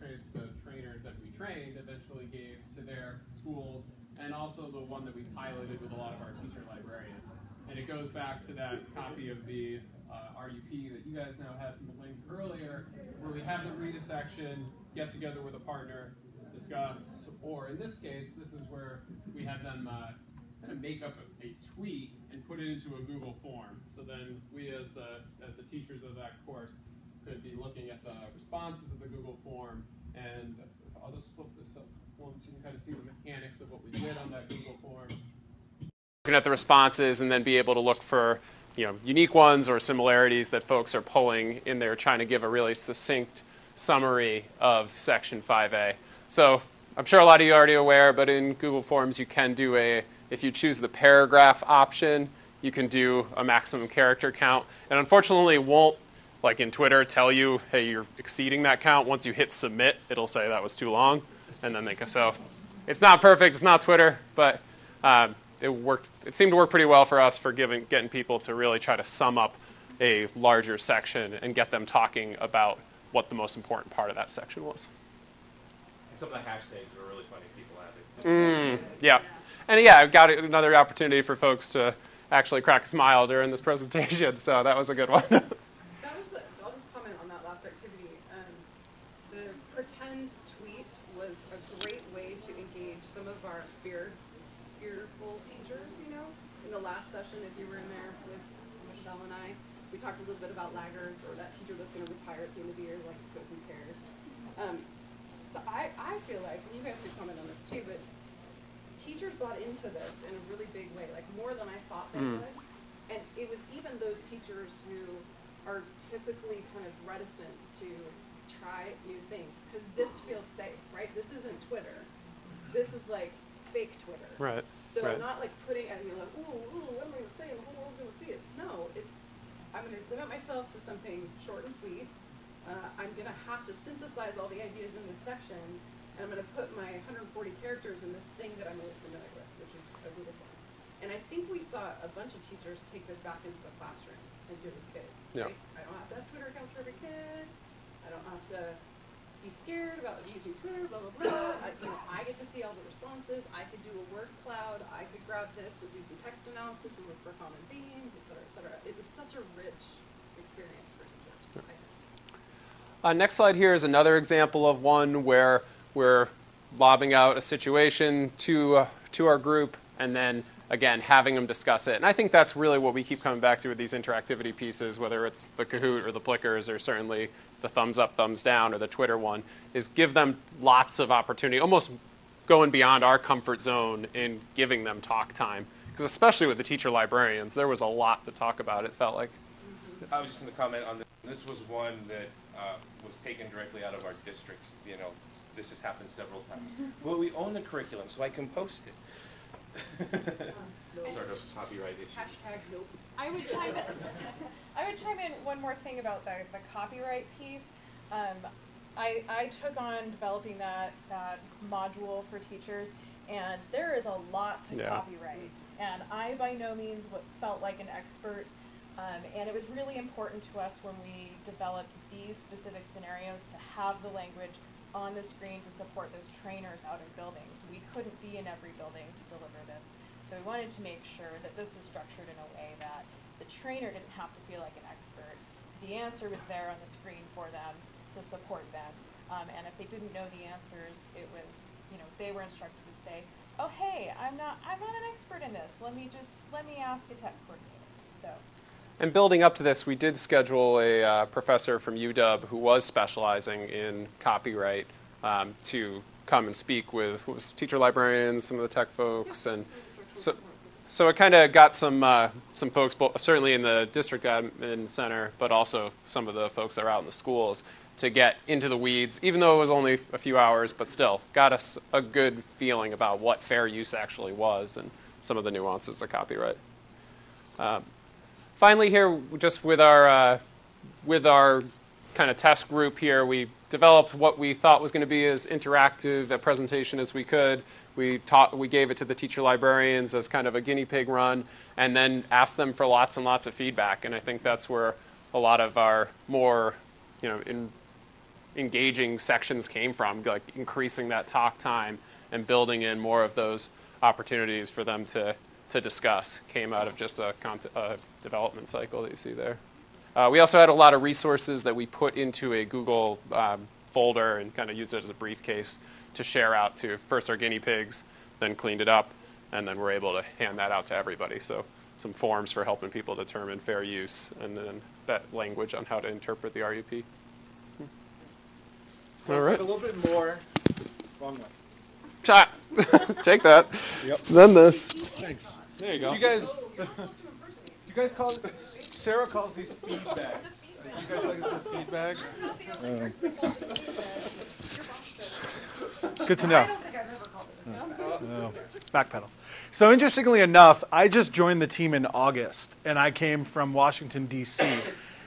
trainers that we trained eventually gave to their schools, and also the one that we piloted with a lot of our teacher librarians. And it goes back to that copy of the RUP that you guys now have linked earlier, where we have them read a section, get together with a partner, discuss, or in this case, this is where we have them kind of make up a tweet and put it into a Google form. So then we, as the teachers of that course, could be looking at the responses of the Google form, and I'll just flip this up once so you can kind of see the mechanics of what we did on that Google form. looking at the responses and then be able to look for unique ones or similarities that folks are pulling in there, trying to give a really succinct summary of Section 5A. So I'm sure a lot of you are already aware, but in Google Forms you can do if you choose the paragraph option, you can do a maximum character count. And unfortunately it won't, like in Twitter, tell you, hey, you're exceeding that count. Once you hit submit, it'll say that was too long. And then so it's not perfect, it's not Twitter, but it worked. It seemed to work pretty well for us for getting people to really try to sum up a larger section and get them talking about what the most important part of that section was. And some of the hashtags were really funny. People added. Yeah, and yeah, I got another opportunity for folks to actually crack a smile during this presentation, so that was a good one. I'll just comment on that last activity. The pretend tweet was a great way to engage some of our fearful teachers, In the last session, if you were in there with Michelle and I, we talked a little bit about laggards or that teacher that's going to retire at the end of the year, like, so who cares? So I feel like, and you guys could comment on this too, but teachers bought into this in a really big way, like more than I thought they would. And it was even those teachers who are typically kind of reticent to try new things because this feels safe, right? This isn't Twitter. This is like fake Twitter. Right. So I'm not like putting at you like, ooh, what am I going to say? And the whole world's going to see it. No, I'm going to limit myself to something short and sweet. I'm going to have to synthesize all the ideas in this section, and I'm going to put my 140 characters in this thing that I'm really familiar with, which is a Google Form. And I think we saw a bunch of teachers take this back into the classroom and do it with kids. Yeah. Right? I don't have to have Twitter accounts for every kid. I don't have to be scared about using Twitter, blah, blah, blah. I get to see all the responses. I could do a word cloud. I could grab this and do some text analysis and look for common themes, et cetera, et cetera. It was such a rich experience for teachers. Next slide here is another example of one where we're lobbing out a situation to our group and then, again, having them discuss it. And I think that's really what we keep coming back to with these interactivity pieces, whether it's the Kahoot or the Plickers or certainly the thumbs up, thumbs down or the Twitter one, is give them lots of opportunity, almost going beyond our comfort zone in giving them talk time. Because especially with the teacher librarians, there was a lot to talk about, it felt like. I was just going to comment on this. This was one that was taken directly out of our districts. This has happened several times. Well, we own the curriculum, so I can post it. Sort of copyright issue. Hashtag nope. I would chime in one more thing about the copyright piece. I took on developing that module for teachers, and there is a lot to copyright. And I by no means felt like an expert. And it was really important to us when we developed these specific scenarios to have the language on the screen to support those trainers out in buildings. We couldn't be in every building to deliver this. So we wanted to make sure that this was structured in a way that the trainer didn't have to feel like an expert. The answer was there on the screen for them to support them. And if they didn't know the answers, it was, they were instructed to say, oh, hey, I'm not an expert in this. Let me ask a tech coordinator. So. And building up to this, we did schedule a professor from UW who was specializing in copyright to come and speak with teacher librarians, some of the tech folks, and so it kind of got some folks, certainly in the district admin center, but also some of the folks that are out in the schools to get into the weeds, even though it was only a few hours, but still got us a good feeling about what fair use actually was and some of the nuances of copyright. Finally here, just with our kind of test group here, we developed what we thought was going to be as interactive a presentation as we could. We gave it to the teacher librarians as kind of a guinea pig run, and then asked them for lots and lots of feedback. And I think that's where a lot of our more, engaging sections came from, like increasing that talk time and building in more of those opportunities for them to discuss came out of just a development cycle that you see there. We also had a lot of resources that we put into a Google folder and kind of used it as a briefcase to share out to first our guinea pigs, then cleaned it up, and then we're able to hand that out to everybody. So some forms for helping people determine fair use, and then that language on how to interpret the RUP. So all right. A little bit more. Wrong one. Take that. Yep. Then this. Thanks. There you go. Do you guys, call it, Sarah calls these feedbacks. You guys like this a feedback? Good to know. I don't think I've ever called it a No. Backpedal. So interestingly enough, I just joined the team in August, and I came from Washington, D.C.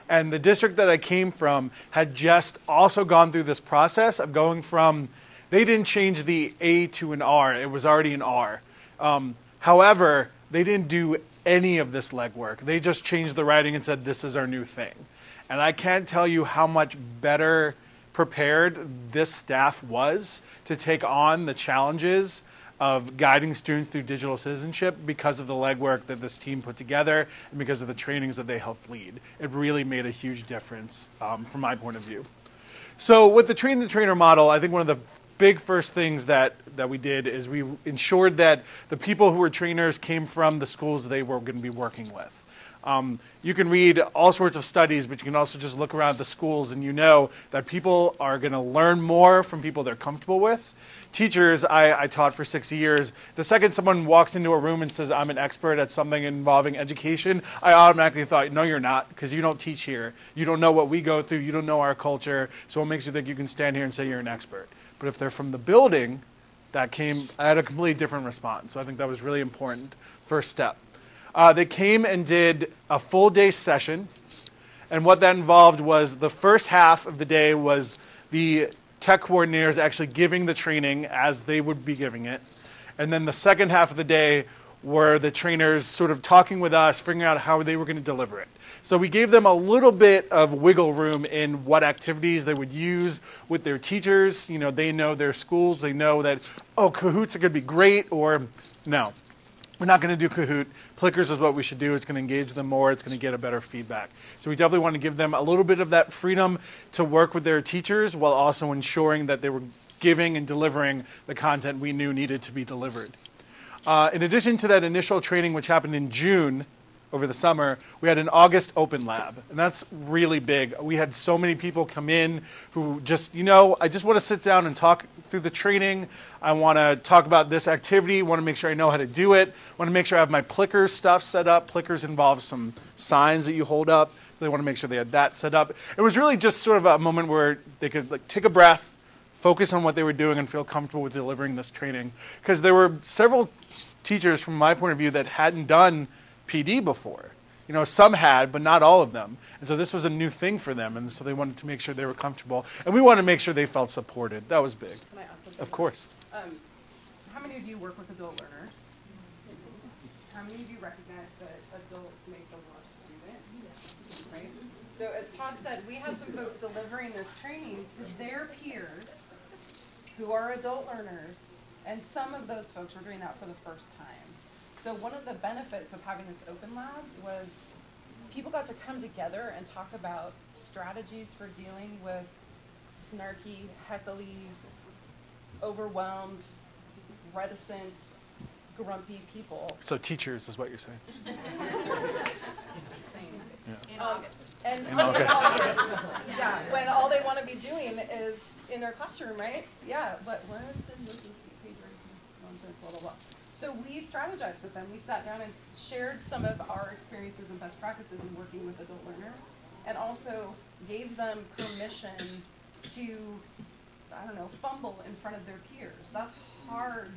And the district that I came from had just also gone through this process of going from, they didn't change the A to an R. It was already an R. However, they didn't do any of this legwork. They just changed the writing and said, this is our new thing. And I can't tell you how much better prepared this staff was to take on the challenges of guiding students through digital citizenship because of the legwork that this team put together and because of the trainings that they helped lead. It really made a huge difference from my point of view. So with the train the trainer model, I think one of the big first things that we did is we ensured that the people who were trainers came from the schools they were going to be working with. You can read all sorts of studies, but you can also just look around at the schools and you know that people are going to learn more from people they're comfortable with. Teachers, I taught for 6 years. The second someone walks into a room and says, I'm an expert at something involving education, I automatically thought, no, you're not, because you don't teach here. You don't know what we go through. You don't know our culture. So what makes you think you can stand here and say you're an expert? But if they're from the building, I had a completely different response. So I think that was really important. First step. They came and did a full day session. And what that involved was the first half of the day was the tech coordinators actually giving the training as they would be giving it. And then the second half of the day were the trainers sort of talking with us, figuring out how they were going to deliver it. So we gave them a little bit of wiggle room in what activities they would use with their teachers. You know, they know their schools. They know that, oh, Kahoots are going to be great, or no, we're not going to do Kahoot. Plickers is what we should do. It's going to engage them more. It's going to get a better feedback. So we definitely want to give them a little bit of that freedom to work with their teachers while also ensuring that they were giving and delivering the content we knew needed to be delivered. In addition to that initial training, which happened in June over the summer, we had an August open lab, and that's really big. We had so many people come in who just, you know, I just want to sit down and talk through the training. I want to talk about this activity, want to make sure I know how to do it, want to make sure I have my Plickers stuff set up. Plickers involves some signs that you hold up, so they want to make sure they had that set up. It was really just sort of a moment where they could like take a breath, focus on what they were doing, and feel comfortable with delivering this training. Because there were several teachers, from my point of view, that hadn't done PD before. You know, some had, but not all of them. And so this was a new thing for them, and so they wanted to make sure they were comfortable. And we wanted to make sure they felt supported. That was big. Can I add something? Of course. How many of you work with adult learners? How many of you recognize that adults make the worst student? Right? So as Todd said, we had some folks delivering this training to their peers who are adult learners, and some of those folks were doing that for the first time. So one of the benefits of having this open lab was people got to come together and talk about strategies for dealing with snarky, heckly, overwhelmed, reticent, grumpy people. So teachers is what you're saying. In August. And In August. yeah, when all they want to be doing is in their classroom, right? Yeah, but where is it? This is page blah, blah, blah. So we strategized with them. We sat down and shared some of our experiences and best practices in working with adult learners, and also gave them permission to, I don't know, fumble in front of their peers. That's hard.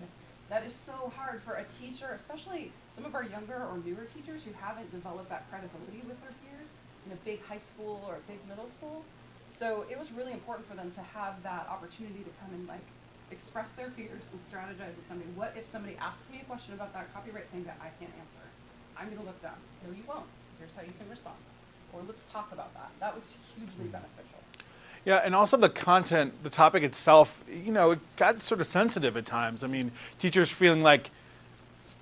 That is so hard for a teacher, especially some of our younger or newer teachers who haven't developed that credibility with their peers in a big high school or a big middle school. So it was really important for them to have that opportunity to come and like express their fears and strategize with somebody. What if somebody asks me a question about that copyright thing that I can't answer? I'm going to look down. No, you won't. Here's how you can respond. Or let's talk about that. That was hugely beneficial. Yeah, and also the content, the topic itself, you know, it got sort of sensitive at times. I mean, teachers feeling like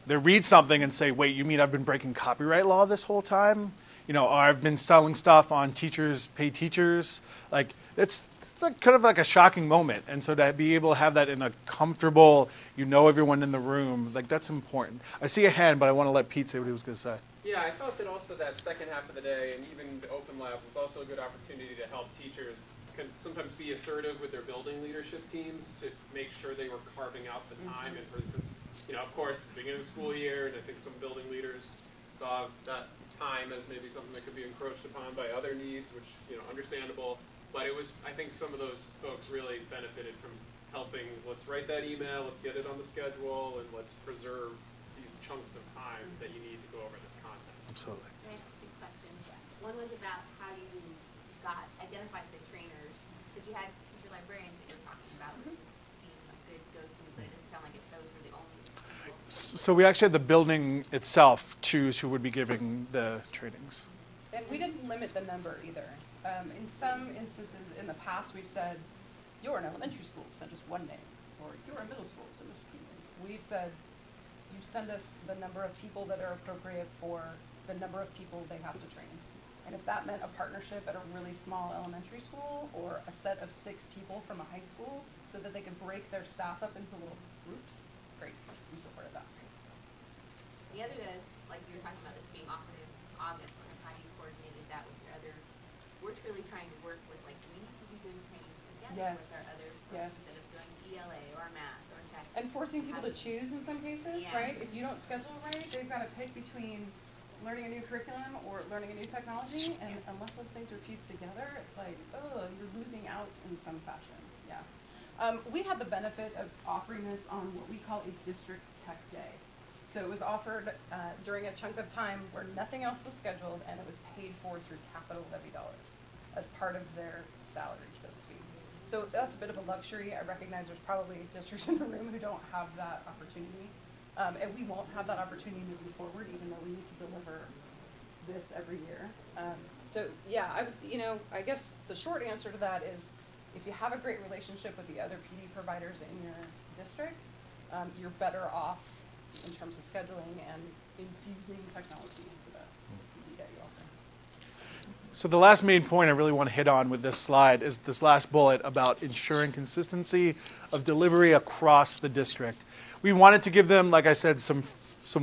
they read something and say, wait, you mean I've been breaking copyright law this whole time? You know, or I've been selling stuff on teachers pay teachers. Like, it's like kind of like a shocking moment. And so to be able to have that in a comfortable, you know everyone in the room, like that's important. I see a hand, but I want to let Pete say what he was going to say. Yeah, I thought that also that second half of the day and even the open lab was also a good opportunity to help teachers can sometimes be assertive with their building leadership teams to make sure they were carving out the time and for this, you know, of course, it's the beginning of the school year, and I think some building leaders saw that time as maybe something that could be encroached upon by other needs, which, you know, understandable. But it was, I think some of those folks really benefited from helping, let's write that email, let's get it on the schedule, and let's preserve these chunks of time that you need to go over this content. Absolutely. I have two questions. One was about how you identified the trainers, because you had teacher librarians that you were talking about, which seemed a good go-to, but it didn't sound like those were the only. So we actually had the building itself choose who would be giving the trainings. And we didn't limit the number either. In some instances in the past, we've said, you're an elementary school, send us one name. Or you're a middle school, send us two names. We've said, you send us the number of people that are appropriate for the number of people they have to train. And if that meant a partnership at a really small elementary school or a set of 6 people from a high school so that they could break their staff up into little groups, great, we supported that. The other is, like you were talking about this being offered in August, and how you coordinated that with your other, we're truly trying to work with, like, we need to be doing trainings together with our other schools instead of doing ELA or math or tech. And forcing people to choose in some cases, right? If you don't schedule right, they've got to pick between learning a new curriculum or learning a new technology, and unless those things are fused together, it's like, oh, you're losing out in some fashion, yeah. We had the benefit of offering this on what we call a district tech day. So it was offered during a chunk of time where nothing else was scheduled, and it was paid for through capital levy dollars as part of their salary, so to speak. So that's a bit of a luxury. I recognize there's probably districts in the room who don't have that opportunity. And we won't have that opportunity moving forward, even though we need to deliver this every year. So yeah, I guess the short answer to that is, if you have a great relationship with the other PD providers in your district, you're better off in terms of scheduling and infusing technology into the PD that you offer. So the last main point I really want to hit on with this slide is this last bullet about ensuring consistency of delivery across the district. We wanted to give them, like I said, some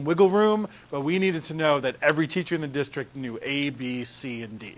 wiggle room, but we needed to know that every teacher in the district knew A, B, C, and D.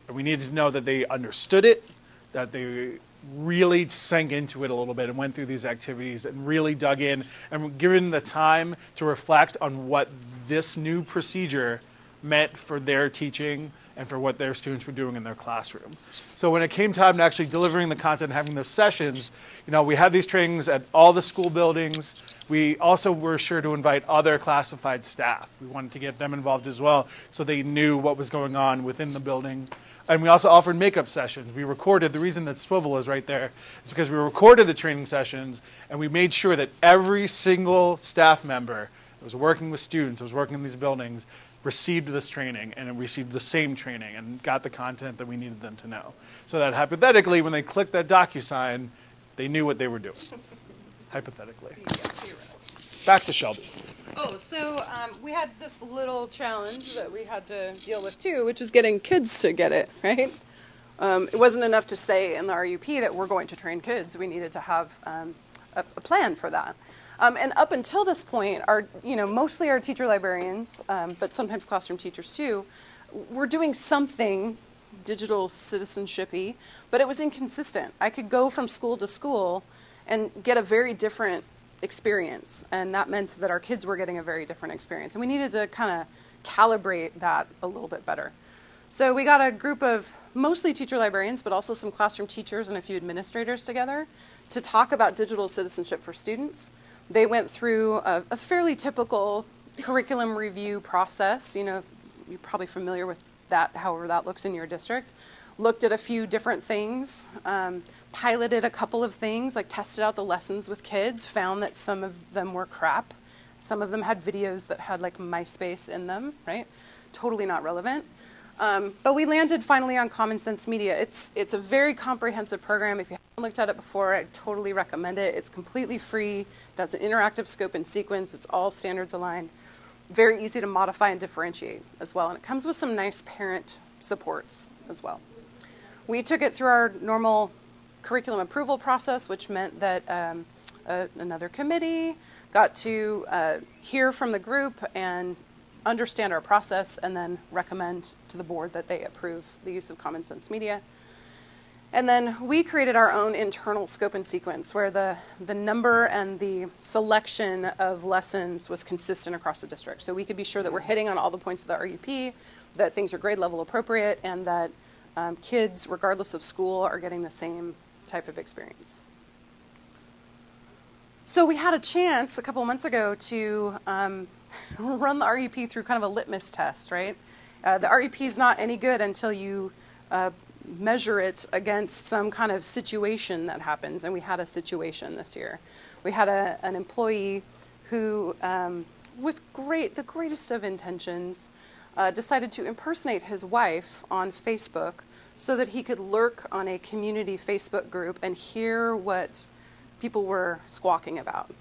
And we needed to know that they understood it, that they really sank into it a little bit and went through these activities and really dug in and were given the time to reflect on what this new procedure meant for their teaching and for what their students were doing in their classroom. So when it came time to actually delivering the content and having those sessions, we had these trainings at all the school buildings. We also were sure to invite other classified staff. We wanted to get them involved as well so they knew what was going on within the building. And we also offered makeup sessions. We recorded, the reason that Swivel is right there is because we recorded the training sessions and we made sure that every single staff member that was working with students, that was working in these buildings, received this training and received the same training and got the content that we needed them to know. So that hypothetically, when they clicked that DocuSign, they knew what they were doing, hypothetically. Back to Shelby. Oh, so we had this little challenge that we had to deal with too, which is getting kids to get it, right? It wasn't enough to say in the RUP that we're going to train kids. We needed to have a plan for that. And up until this point, mostly our teacher librarians, but sometimes classroom teachers too, were doing something digital citizenship-y, but it was inconsistent. I could go from school to school and get a very different experience, and that meant that our kids were getting a very different experience. And we needed to kind of calibrate that a little bit better. So we got a group of mostly teacher librarians, but also some classroom teachers and a few administrators together to talk about digital citizenship for students. They went through a fairly typical curriculum review process. You're probably familiar with that, however that looks in your district. Looked at a few different things, piloted a couple of things, like tested out the lessons with kids, found that some of them were crap. Some of them had videos that had like MySpace in them, right? Totally not relevant. But we landed finally on Common Sense Media. It's a very comprehensive program. If you haven't looked at it before, I totally recommend it. It's completely free. It has an interactive scope and sequence. It's all standards aligned. Very easy to modify and differentiate as well. And it comes with some nice parent supports as well. We took it through our normal curriculum approval process, which meant that another committee got to hear from the group and understand our process and then recommend to the board that they approve the use of Common Sense Media. And then we created our own internal scope and sequence where the number and the selection of lessons was consistent across the district. So we could be sure that we're hitting on all the points of the RUP, that things are grade level appropriate, and that kids, regardless of school, are getting the same type of experience. So we had a chance a couple months ago to run the RUP through kind of a litmus test, right? The RUP is not any good until you measure it against some kind of situation that happens, and we had a situation this year. We had an employee who, with the greatest of intentions, decided to impersonate his wife on Facebook so that he could lurk on a community Facebook group and hear what people were squawking about.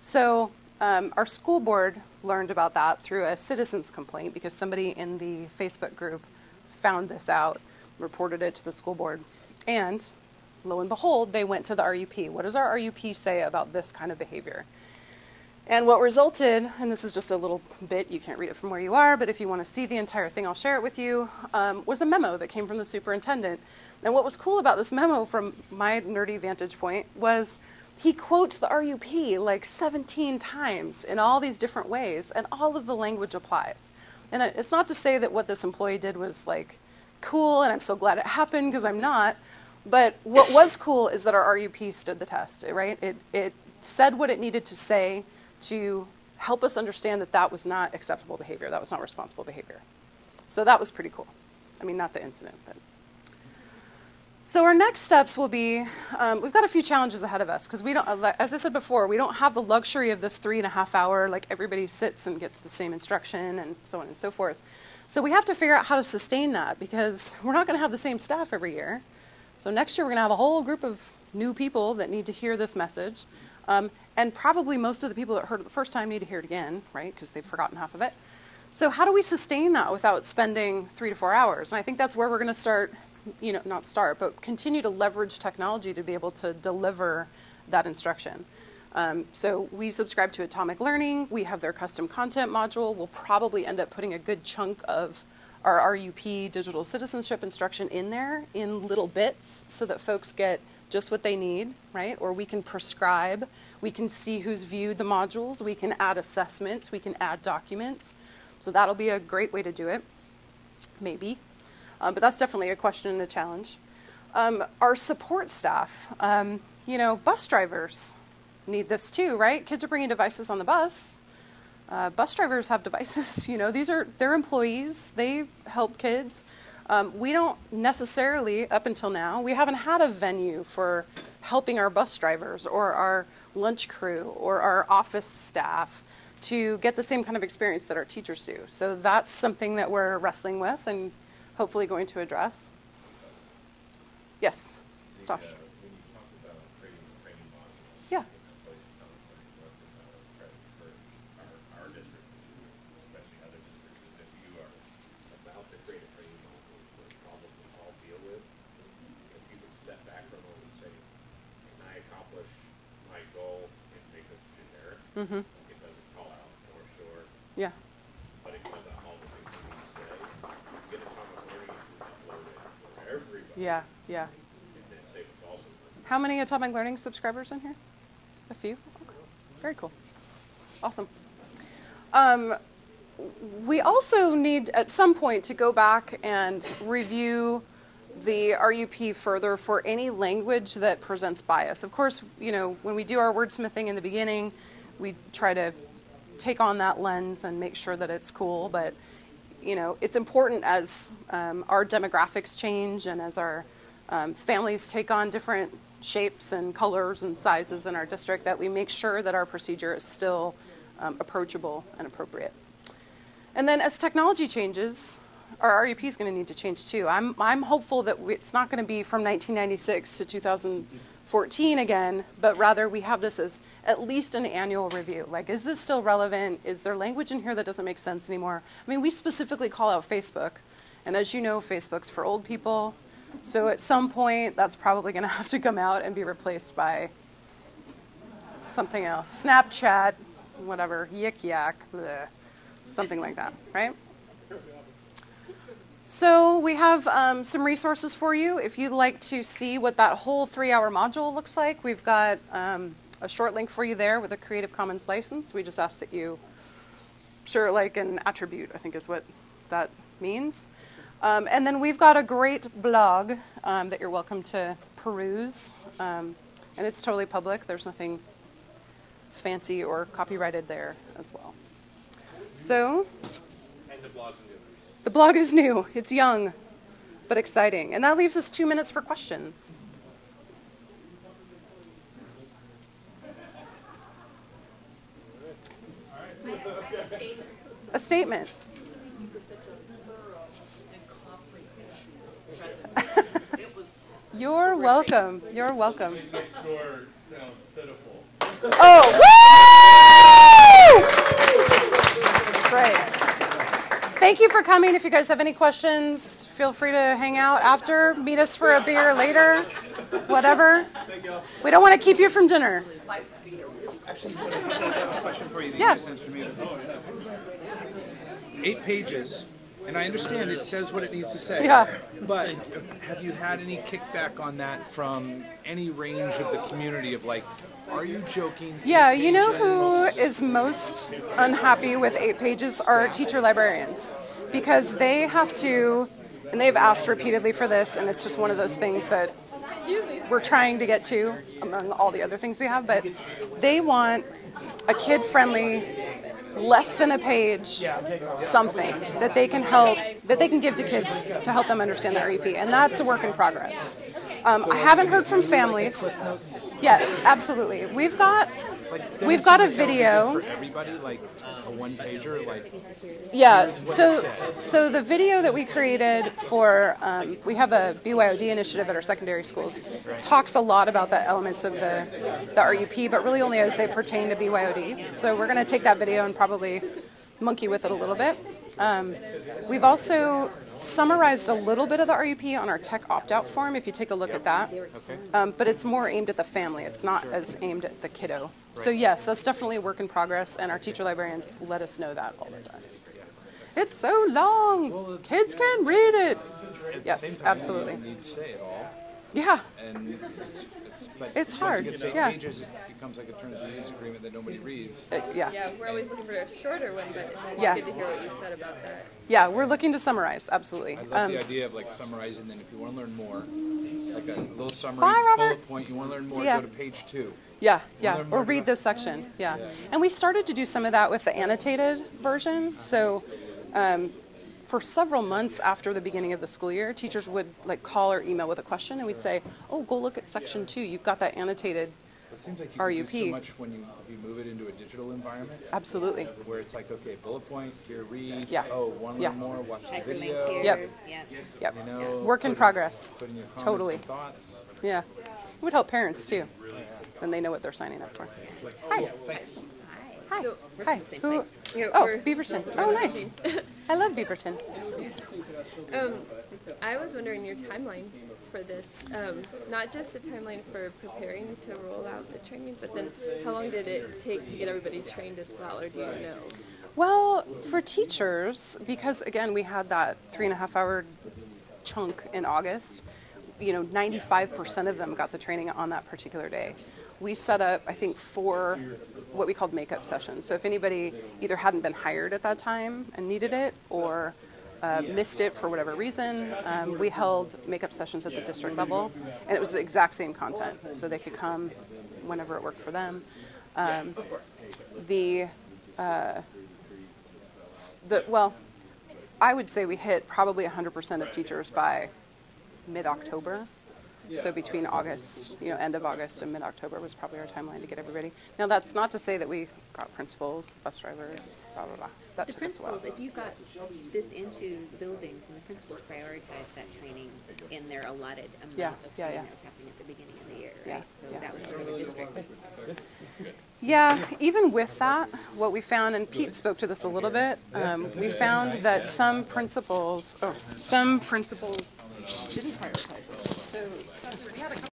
So our school board learned about that through a citizen's complaint because somebody in the Facebook group found this out, reported it to the school board, and lo and behold, they went to the RUP. What does our RUP say about this kind of behavior? And what resulted, and this is just a little bit, you can't read it from where you are, but if you want to see the entire thing, I'll share it with you, was a memo that came from the superintendent. And what was cool about this memo from my nerdy vantage point was he quotes the RUP like 17 times in all these different ways, and all of the language applies. And it's not to say that what this employee did was like cool, and I'm so glad it happened, because I'm not. But what was cool is that our RUP stood the test, right? It said what it needed to say to help us understand that that was not acceptable behavior, that was not responsible behavior. So that was pretty cool. I mean, not the incident, but. So our next steps will be, we've got a few challenges ahead of us, because we don't, as I said before, we don't have the luxury of this 3.5 hour, like everybody sits and gets the same instruction and so on and so forth. So we have to figure out how to sustain that, because we're not going to have the same staff every year. So next year we're going to have a whole group of new people that need to hear this message. And probably most of the people that heard it the first time need to hear it again, right, because they've forgotten half of it. So how do we sustain that without spending 3 to 4 hours? And I think that's where we're going to start, not start, but continue to leverage technology to be able to deliver that instruction. So we subscribe to Atomic Learning. We have their custom content module. We'll probably end up putting a good chunk of our RUP digital citizenship instruction in there in little bits so that folks get just what they need, right? Or we can prescribe. We can see who's viewed the modules. We can add assessments. We can add documents. So that'll be a great way to do it, maybe. But that's definitely a question and a challenge. Our support staff, bus drivers need this too, right? Kids are bringing devices on the bus. Bus drivers have devices, they're employees. They help kids. We don't necessarily, up until now, we haven't had a venue for helping our bus drivers or our lunch crew or our office staff to get the same kind of experience that our teachers do. So that's something that we're wrestling with and hopefully going to address. Yes, Stosh. When you talk about creating a training module, yeah. Our district, especially other districts, is if you are about to create a training module for a problem we all deal with, if you could step back for a moment and say, can I accomplish my goal and make this generic? Mm-hmm. It doesn't call out Northshore. Yeah. But it calls out all the things you need to say. Get Atomic Learning to upload it for everybody. Yeah, yeah. And then say it's also. How many Atomic Learning subscribers in here? A few? Okay. Very cool. Awesome. We also need at some point to go back and review the RUP further for any language that presents bias. Of course, when we do our wordsmithing in the beginning, we try to take on that lens and make sure that it's cool, but it's important as our demographics change and as our families take on different shapes and colors and sizes in our district that we make sure that our procedure is still approachable and appropriate. And then as technology changes, our RUP is going to need to change too. I'm hopeful that it's not going to be from 1996 to 2014 again, but rather we have this as at least an annual review. Like, is this still relevant? Is there language in here that doesn't make sense anymore? I mean, we specifically call out Facebook, and as you know, Facebook's for old people. So at some point, that's probably going to have to come out and be replaced by something else. Snapchat, whatever, Yik Yak, bleh, something like that, right? So we have some resources for you. If you'd like to see what that whole 3-hour module looks like, we've got a short link for you there with a Creative Commons license. We just ask that you share like an attribute, I think is what that means. And then we've got a great blog that you're welcome to peruse. And it's totally public. There's nothing fancy or copyrighted there as well. So, And the blog's new. the blog is new. It's young, but exciting. And that leaves us 2 minutes for questions. A statement. You're welcome. You're welcome. Oh, woo! That's right. Thank you for coming. If you guys have any questions, feel free to hang out after. Meet us for a beer later, whatever. We don't want to keep you from dinner. Actually, a question for you. Yeah. 8 pages, and I understand it says what it needs to say. Yeah. But have you had any kickback on that from any range of the community of like, are you joking? Yeah, you know who is most unhappy with 8 pages are teacher librarians, because they have to, and they've asked repeatedly for this, and it's just one of those things that we're trying to get to among all the other things we have, but they want a kid-friendly, less than a page something that they can help, that they can give to kids to help them understand the RUP, and that's a work in progress. I haven't heard from families. Yes, absolutely. We've got a video. For everybody, like a 1-pager, like. Yeah. So the video that we created for we have a BYOD initiative at our secondary schools. Talks a lot about the elements of the RUP, but really only as they pertain to BYOD. So we're going to take that video and probably monkey with it a little bit. We've also summarized a little bit of the RUP on our tech opt-out form, if you take a look at that. But it's more aimed at the family. It's not as aimed at the kiddo. So yes, that's definitely a work in progress, and our teacher librarians let us know that all the time. It's so long. Kids can read it. Yes, absolutely. Yeah. And it's hard. Once it gets 8 pages, it becomes like a terms of use agreement that nobody reads. Yeah. Yeah, we're always looking for a shorter one, but it's Yeah. good to hear what you said about that. Yeah, we're looking to summarize, absolutely. I love the idea of like summarizing. Then, if you want to learn more, like a little summary Bye, Robert. bullet point. You want to learn more? See ya. Go to page 2. Yeah, yeah, or read this section, yeah. And we started to do some of that with the annotated version. So for several months after the beginning of the school year, teachers would like call or email with a question, and we'd say, oh, go look at section 2. You've got that annotated It seems like you RUP. can do so much when you move it into a digital environment. Absolutely. Where it's like, okay, bullet point, here, read. Yeah. Oh, want to learn more? Watch the video. Yep. Yep. You know, Work in progress. Put in your comments Totally. and thoughts. Yeah. It would help parents too. Then they know what they're signing up for. Hi. Thanks. Hi. So, we're Hi. from the same Who? place. Yeah, Oh, we're- Beaverton. Oh, nice. I love Beaverton. I was wondering your timeline for this, not just the timeline for preparing to roll out the training, but then how long did it take to get everybody trained as well, or do you know? Well, for teachers, because again, we had that 3.5-hour chunk in August, 95% of them got the training on that particular day. We set up, I think, 4 what we called makeup sessions. So if anybody either hadn't been hired at that time and needed it, or missed it for whatever reason, we held makeup sessions at the district level, and it was the exact same content, so they could come whenever it worked for them. Well, I would say we hit probably 100% of teachers by mid-October. So between August, end of August and mid-October was probably our timeline to get everybody. Now that's not to say that we got principals, bus drivers, blah, blah, blah. That The took us a while. principals, if you got this into buildings and the principals prioritized that training in their allotted amount of training that was happening at the beginning of the year, right? So that was sort of a district. Yeah, even with that, what we found, and Pete spoke to this a little bit, we found that some principals didn't prioritize it. So we had a